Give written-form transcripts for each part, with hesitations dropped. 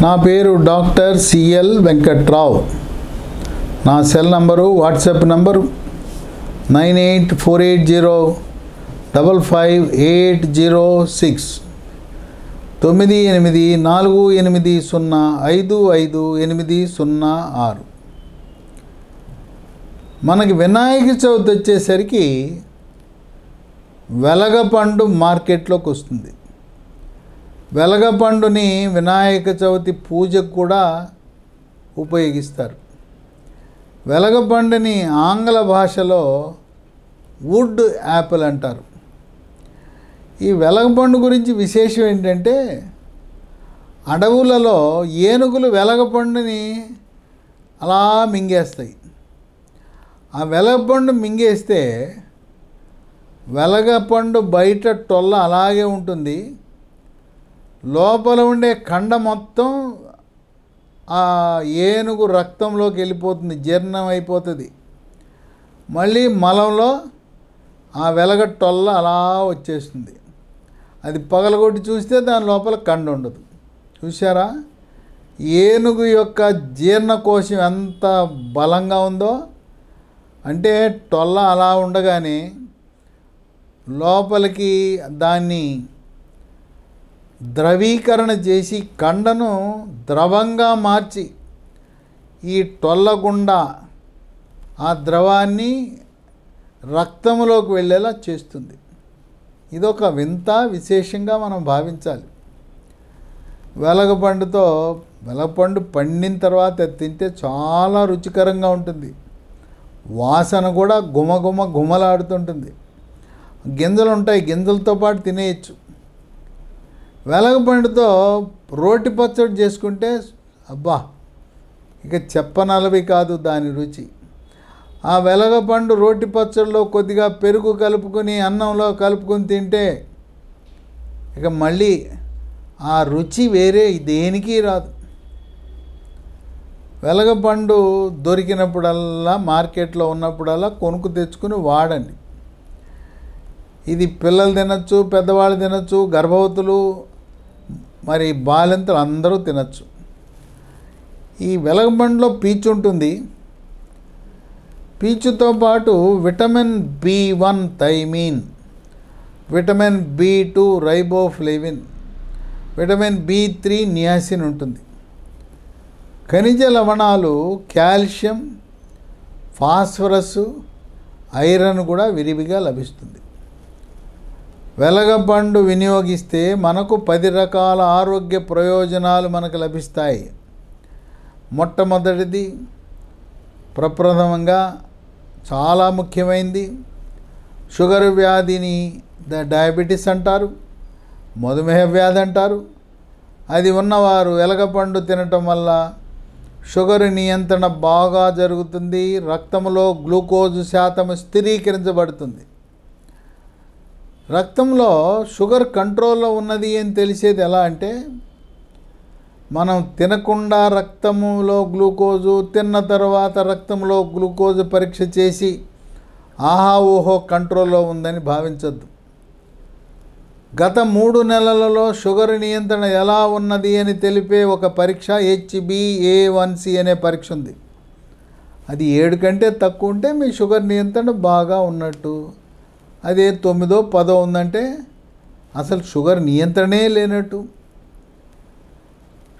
నా పేరు doctor CL Venkatrao. నా సెల్ నంబరు వాట్సాప్ నంబరు 9848055806 9848055806. మనకి వినాయక చవితి వచ్చేసరికి వెలగపండు మార్కెట్లోకి వస్తుంది. వెలగపండుని వినాయక చవితి పూజకు కూడా ఉపయోగిస్తారు. వెలగపండుని ఆంగ్ల భాషలో వుడ్ యాపిల్ అంటారు. ఈ వెలగపండు గురించి విశేషం ఏంటంటే, అడవులలో ఏనుగులు వెలగపండుని అలా మింగేస్తాయి. ఆ వెలగపండు మింగేస్తే వెలగపండు బయట టొల్ల అలాగే ఉంటుంది, లోపల ఉండే కండ మొత్తం ఆ ఏనుగు రక్తంలోకి వెళ్ళిపోతుంది, జీర్ణం అయిపోతుంది. మళ్ళీ మలంలో ఆ వెలగ టొల్ల అలా వచ్చేస్తుంది. అది పగలగొట్టి చూస్తే దాని లోపల కండ ఉండదు. చూసారా, ఏనుగు యొక్క జీర్ణకోశం ఎంత బలంగా ఉందో. అంటే టొల్ల అలా ఉండగానే లోపలికి దాన్ని ద్రవీకరణ చేసి కండను ద్రవంగా మార్చి ఈ టొల్ల గుండా ఆ ద్రవాన్ని రక్తంలోకి వెళ్ళేలా చేస్తుంది. ఇదొక వింత విశేషంగా మనం భావించాలి. వెలగపండు పండిన తర్వాత తింటే చాలా రుచికరంగా ఉంటుంది. వాసన కూడా గుమలాడుతుంటుంది. గింజలు ఉంటాయి, గింజలతో పాటు తినేయచ్చు. వెలగపండుతో రోటి పచ్చడి చేసుకుంటే అబ్బా, ఇక చెప్పనలవి కాదు దాని రుచి. ఆ వెలగపండు రోటి పచ్చడిలో కొద్దిగా పెరుగు కలుపుకొని అన్నంలో కలుపుకొని తింటే ఇక మళ్ళీ ఆ రుచి వేరే దేనికి రాదు. వెలగపండు దొరికినప్పుడల్లా, మార్కెట్లో ఉన్నప్పుడల్లా కొనుక్కు తెచ్చుకుని వాడండి. ఇది పిల్లలు తినచ్చు, పెద్దవాళ్ళు తినచ్చు, గర్భవతులు, మరి బాలింతలు అందరూ తినచ్చు. ఈ వెలగపండులో పీచు ఉంటుంది. పీచుతో పాటు vitamin B1 thiamine, vitamin B2 riboflavin, vitamin B3 niacin ఉంటుంది. ఖనిజ లవణాలు కాల్షియం, ఫాస్ఫరస్, ఐరన్ కూడా విరివిగా లభిస్తుంది. వెలగపండు వినియోగిస్తే మనకు 10 రకాల ఆరోగ్య ప్రయోజనాలు మనకు లభిస్తాయి. మొట్టమొదటిది, ప్రప్రథమంగా చాలా ముఖ్యమైనది, షుగర్ వ్యాధిని డయాబెటీస్ అంటారు, మధుమేహ వ్యాధి అంటారు. అది ఉన్నవారు వెలగపండు తినటం వల్ల షుగర్ నియంత్రణ బాగా జరుగుతుంది. రక్తంలో గ్లూకోజ్ శాతం స్థిరీకరించబడుతుంది. రక్తంలో షుగర్ కంట్రోల్లో ఉన్నది అని తెలిసేది ఎలా అంటే, మనం తినకుండా రక్తంలో గ్లూకోజు, తిన్న తర్వాత రక్తంలో గ్లూకోజు పరీక్ష చేసి ఓహో కంట్రోల్లో ఉందని భావించద్దు. గత 3 నెలలలో షుగర్ నియంత్రణ ఎలా ఉన్నది అని తెలిపే ఒక పరీక్ష HbA1c అనే పరీక్ష ఉంది. అది 7 కంటే తక్కువ ఉంటే మీ షుగర్ నియంత్రణ బాగా ఉన్నట్టు. అదే 9, 10 ఉందంటే అసలు షుగర్ నియంత్రణే లేనట్టు.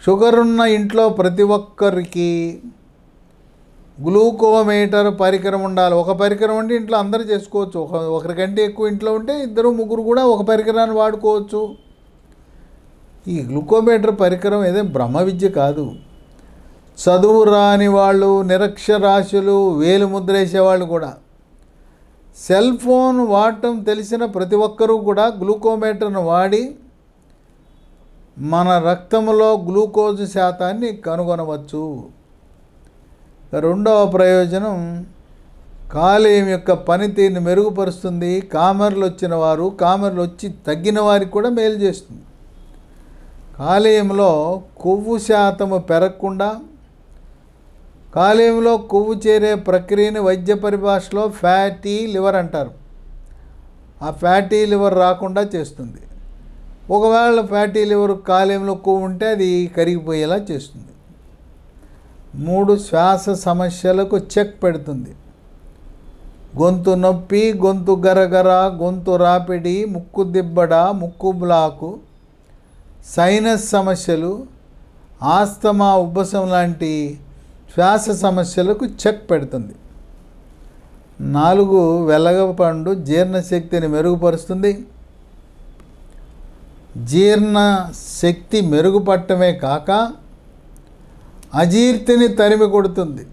షుగర్ ఉన్న ఇంట్లో ప్రతి ఒక్కరికి గ్లూకోమీటర్ పరికరం ఉండాలి. ఒక పరికరం ఉంటే ఇంట్లో అందరూ చేసుకోవచ్చు. ఒకరికంటే ఎక్కువ ఇంట్లో ఉంటే 2, 3 కూడా ఒక పరికరాన్ని వాడుకోవచ్చు. ఈ గ్లూకోమీటర్ పరికరం ఏదో బ్రహ్మ విద్య కాదు. చదువు రాని వాళ్ళు, నిరక్షరాస్యులు, వేలు ముద్రేసేవాళ్ళు కూడా, సెల్ ఫోన్ వాడటం తెలిసిన ప్రతి ఒక్కరూ కూడా గ్లూకోమీటర్ను వాడి మన రక్తంలో గ్లూకోజ్ శాతాన్ని కనుగొనవచ్చు. రెండవ ప్రయోజనం, కాలేయం యొక్క పనితీరుని మెరుగుపరుస్తుంది. కామెర్లు వచ్చిన వారు, కామెర్లు వచ్చి తగ్గిన వారికి కూడా మేలు చేస్తుంది. కాలేయంలో కొవ్వు శాతము పెరగకుండా, కాలేయంలో కొవ్వు చేరే ప్రక్రియని వైద్య పరిభాషలో ఫ్యాటీ లివర్ అంటారు. ఆ ఫ్యాటీ లివర్ రాకుండా చేస్తుంది. ఒకవేళ ఫ్యాటీ లివర్ కాలేయంలో కొవ్వు ఉంటే అది కరిగిపోయేలా చేస్తుంది. 3 శ్వాస సమస్యలకు చెక్ పెడుతుంది. గొంతు నొప్పి, గొంతు గరగర, గొంతు రాపిడి, ముక్కు దిబ్బడ, ముక్కు బ్లాకు, సైనస్ సమస్యలు, ఆస్తమా, ఉబ్బసం లాంటి శ్వాస సమస్యలకు చెక్ పెడుతుంది. 4 వెలగపండు జీర్ణశక్తిని మెరుగుపరుస్తుంది. జీర్ణశక్తి మెరుగుపడటమే కాక అజీర్తిని తరిమి కొడుతుంది.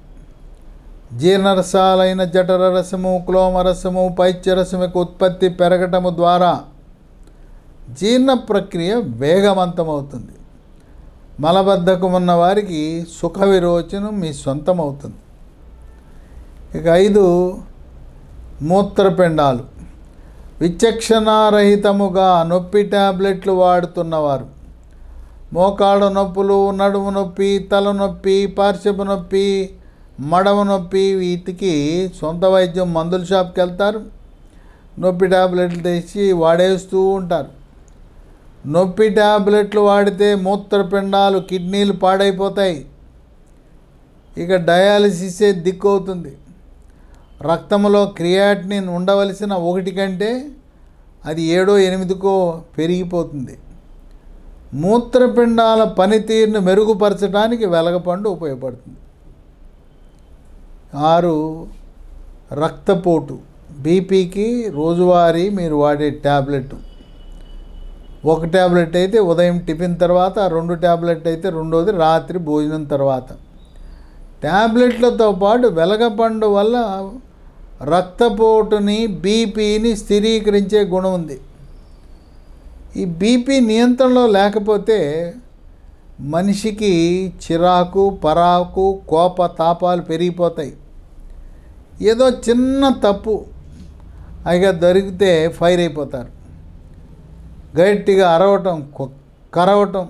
జీర్ణరసాలైన జఠర రసము, క్లోమరసము, పైత్యరసముకు ఉత్పత్తి పెరగటము ద్వారా జీర్ణ ప్రక్రియ వేగవంతమవుతుంది. మలబద్ధకం ఉన్న వారికి సుఖ విరోచనం మీ సొంతం అవుతుంది. ఇక 5 మూత్రపిండాలు. విచక్షణారహితముగా నొప్పి టాబ్లెట్లు వాడుతున్నవారు, మోకాళ్ళ నొప్పులు, నడుము నొప్పి, తలనొప్పి, పార్శ్వపు నొప్పి, మడమ నొప్పి, వీటికి సొంత వైద్యం మందుల షాప్కి వెళ్తారు. నొప్పి టాబ్లెట్లు తెచ్చి వాడేస్తూ ఉంటారు. నొప్పి టాబ్లెట్లు వాడితే మూత్రపిండాలు, కిడ్నీలు పాడైపోతాయి. ఇక డయాలసిసే దిక్కు అవుతుంది. రక్తంలో క్రియాటినిన్ ఉండవలసిన 1 కంటే అది 7-8కో పెరిగిపోతుంది. మూత్రపిండాల పనితీరును మెరుగుపరచడానికి వెలగపండు ఉపయోగపడుతుంది. 6 రక్తపోటు. బీపీకి రోజువారీ మీరు వాడే ట్యాబ్లెట్. 1 ట్యాబ్లెట్ అయితే ఉదయం టిఫిన్ తర్వాత, 2 ట్యాబ్లెట్ అయితే రెండోది రాత్రి భోజనం తర్వాత. ట్యాబ్లెట్లతో పాటు వెలగపండు వల్ల రక్తపోటుని, బీపీని స్థిరీకరించే గుణం ఉంది. ఈ బీపీ నియంత్రణలో లేకపోతే మనిషికి చిరాకు, పరాకు, కోప తాపాలు పెరిగిపోతాయి. ఏదో చిన్న తప్పు అయిగా దొరికితే ఫైర్ అయిపోతారు. గట్టిగా అరవటం, కరవటం,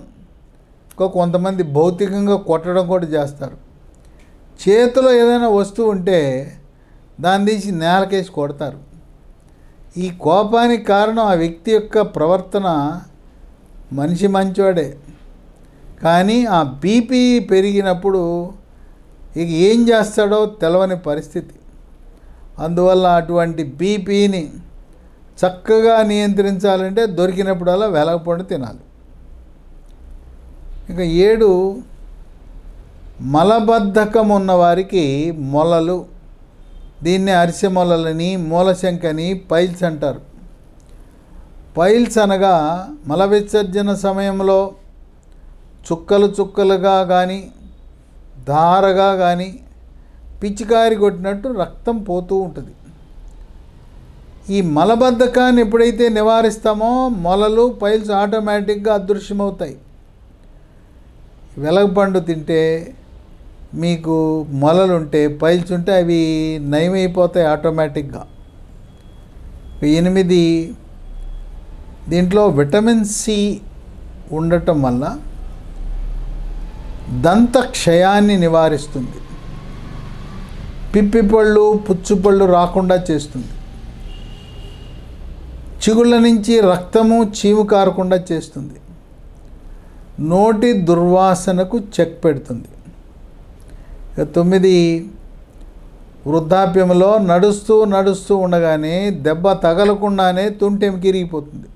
కొంతమంది భౌతికంగా కొట్టడం కూడా చేస్తారు. చేతిలో ఏదైనా వస్తువు ఉంటే దాన్ని తీసి నేలకేసి కొడతారు. ఈ కోపానికి కారణం ఆ వ్యక్తి యొక్క ప్రవర్తన. మనిషి మంచివాడే, కానీ ఆ బీపీ పెరిగినప్పుడు ఇక ఏం చేస్తాడో తెలవని పరిస్థితి. అందువల్ల అటువంటి బీపీని చక్కగా నియంత్రించాలంటే దొరికినప్పుడల్లా వెలగపండు తినాలి. ఇక 7 మలబద్ధకం ఉన్నవారికి మొలలు, దీన్ని అరిసె మొలలని, మూలశంకని, పైల్స్ అంటారు. పైల్స్ అనగా మల విసర్జన సమయంలో చుక్కలు చుక్కలుగా కానీ, ధారగా కానీ, పిచికారి కొట్టినట్టు రక్తం పోతూ ఉంటుంది. ఈ మలబద్ధకాన్ని ఎప్పుడైతే నివారిస్తామో మొలలు, పైల్స్ ఆటోమేటిక్గా అదృశ్యమవుతాయి. వెలగపండు తింటే మీకు మొలలు ఉంటే, పైల్స్ ఉంటే అవి నయమైపోతాయి ఆటోమేటిక్గా. 8 దీంట్లో విటమిన్ సి ఉండటం వల్ల దంత క్షయాన్ని నివారిస్తుంది. పిప్పిపళ్ళు, పుచ్చుపళ్ళు రాకుండా చేస్తుంది. చిగుళ్ళ నుంచి రక్తము, చీము కారకుండా చేస్తుంది. నోటి దుర్వాసనకు చెక్ పెడుతుంది. 9 వృద్ధాప్యంలో నడుస్తూ ఉండగానే దెబ్బ తగలకుండానే తుంటెముక ఇరిగిపోతుంది.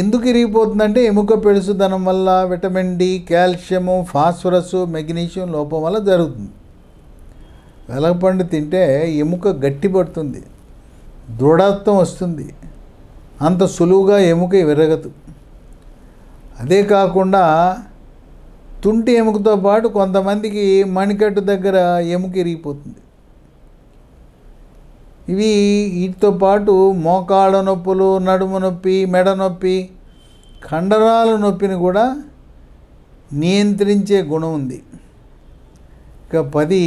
ఎందుకు ఇరిగిపోతుందంటే ఎముక పెళుసుదనం వల్ల, vitamin D, calcium, phosphorus, magnesium లోపం వల్ల జరుగుతుంది. వెలగపండు తింటే ఎముక గట్టిపడుతుంది, దృఢత్వం వస్తుంది. అంత సులువుగా ఎముక విరగదు. అదే కాకుండా తుంటి ఎముకతో పాటు కొంతమందికి మణికట్టు దగ్గర ఎముక ఇరిగిపోతుంది. వీటితో పాటు మోకాళ్ళ నొప్పులు, నడుము నొప్పి, మెడ నొప్పి, కండరాల నొప్పిని కూడా నియంత్రించే గుణం ఉంది. ఇక 10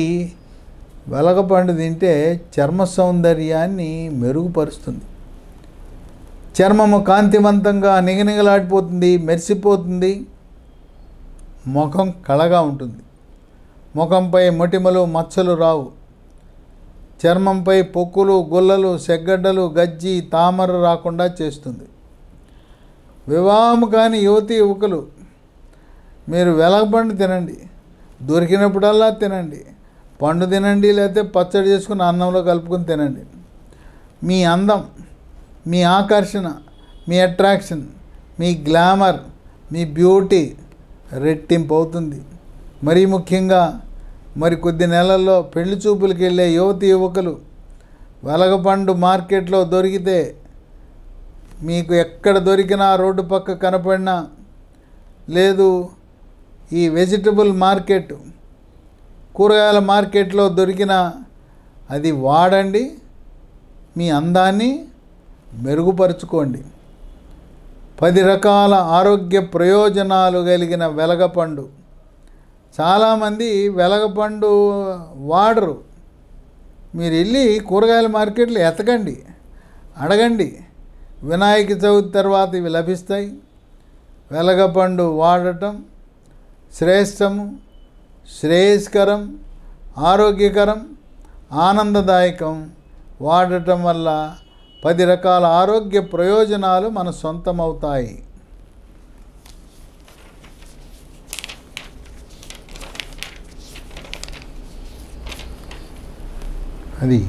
వెలగపండు తింటే చర్మ సౌందర్యాన్ని మెరుగుపరుస్తుంది. చర్మము కాంతివంతంగా నిగనిగలాడిపోతుంది, మెరిసిపోతుంది. ముఖం కళగా ఉంటుంది. ముఖంపై మొటిమలు, మచ్చలు రావు. చర్మంపై పొక్కులు, గుల్లలు, సెగ్గడ్డలు, గజ్జి, తామర రాకుండా చేస్తుంది. వివాహం కాని యువతి యువకులు మీరు వెలగపండు తినండి, దొరికినప్పుడల్లా తినండి. పండు తినండి, లేకపోతే పచ్చడి చేసుకుని అన్నంలో కలుపుకొని తినండి. మీ అందం, మీ ఆకర్షణ, మీ అట్రాక్షన్, మీ గ్లామర్, మీ బ్యూటీ రెట్టింపు అవుతుంది. మరీ ముఖ్యంగా మరి కొద్ది నెలల్లో పెళ్లి చూపులకు వెళ్ళే యువతి యువకులు వెలగపండు మార్కెట్లో దొరికితే, మీకు ఎక్కడ దొరికినా, రోడ్డు పక్క కనపడినా, లేదు ఈ వెజిటబుల్ మార్కెట్ కూరగాయల మార్కెట్లో దొరికినా అది వాడండి, మీ అందాన్ని మెరుగుపరుచుకోండి. 10 రకాల ఆరోగ్య ప్రయోజనాలు కలిగిన వెలగపండు. చాలామంది వెలగపండు వాడరు. మీరు వెళ్ళి కూరగాయల మార్కెట్లో ఎతకండి, అడగండి. వినాయక చవితి తర్వాత ఇవి లభిస్తాయి. వెలగపండు వాడటం శ్రేష్టము, శ్రేయస్కరం, ఆరోగ్యకరం, ఆనందదాయకం. వాడటం వల్ల 10 రకాల ఆరోగ్య ప్రయోజనాలు మన సొంతమవుతాయి. అది